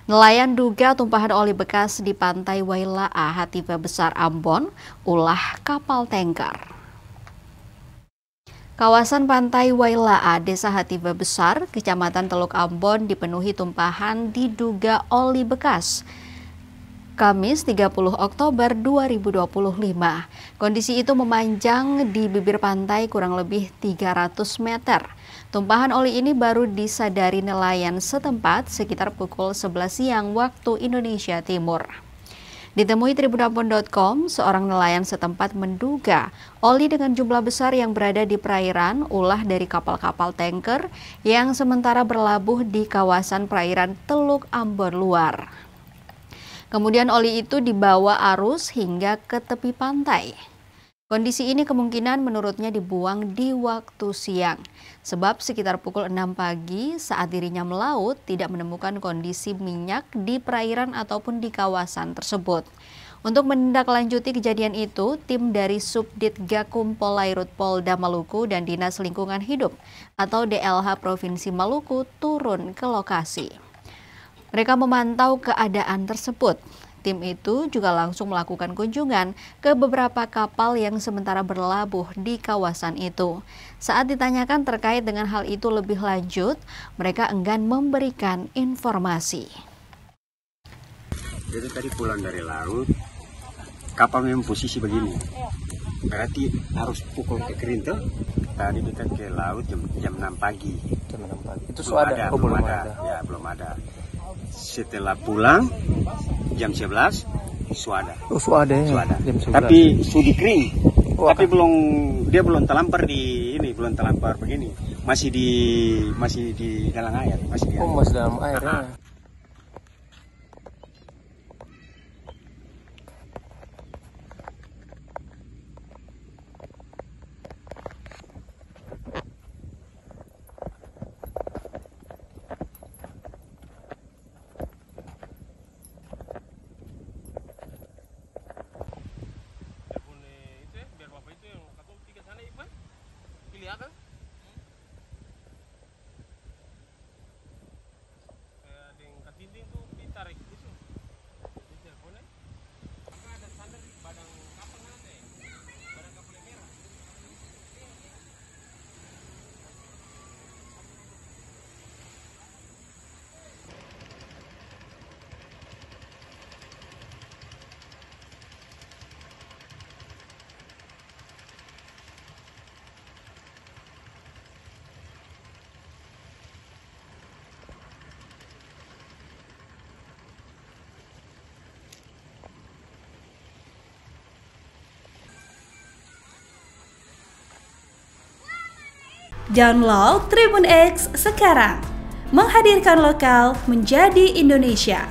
Nelayan duga tumpahan oli bekas di pantai Wailaa, Hativa Besar, Ambon, ulah kapal tanker. Kawasan pantai Wailaa, Desa Hativa Besar, Kecamatan Teluk Ambon dipenuhi tumpahan diduga oli bekas. Kamis 30 Oktober 2025. Kondisi itu memanjang di bibir pantai kurang lebih 300 meter. Tumpahan oli ini baru disadari nelayan setempat sekitar pukul 11 siang waktu Indonesia Timur. Ditemui tribunambon.com, seorang nelayan setempat menduga oli dengan jumlah besar yang berada di perairan ulah dari kapal-kapal tanker yang sementara berlabuh di kawasan perairan Teluk Ambon Luar. Kemudian oli itu dibawa arus hingga ke tepi pantai. Kondisi ini kemungkinan menurutnya dibuang di waktu siang, sebab sekitar pukul 6 pagi saat dirinya melaut tidak menemukan kondisi minyak di perairan ataupun di kawasan tersebut. Untuk menindaklanjuti kejadian itu, tim dari Subdit Gakum Polairut Polda Maluku dan Dinas Lingkungan Hidup atau DLH Provinsi Maluku turun ke lokasi. Mereka memantau keadaan tersebut. Tim itu juga langsung melakukan kunjungan ke beberapa kapal yang sementara berlabuh di kawasan itu. Saat ditanyakan terkait dengan hal itu lebih lanjut, mereka enggan memberikan informasi. Jadi tadi pulang dari laut, kapal memang posisi begini. Berarti harus pukul ke kering tuh. Tadi kita ke laut jam 6 pagi. Jam 6 pagi. Itu belum ada. Ya, belum ada. Setelah pulang jam 11 suada. Oh, suada ya. Suada. Jam 11. Tapi sudah kering. Oh, tapi dia belum terlampar di ini, belum terlampar begini. Masih di dalam air, masih di air. Oh, masih dalam air ya. Kan? Dengan katinding tuh ditarik itu. Di teleponnya. Ada sandar di badan kapal mana teh? Badan kapal merah. Download Tribun X sekarang, menghadirkan lokal menjadi Indonesia.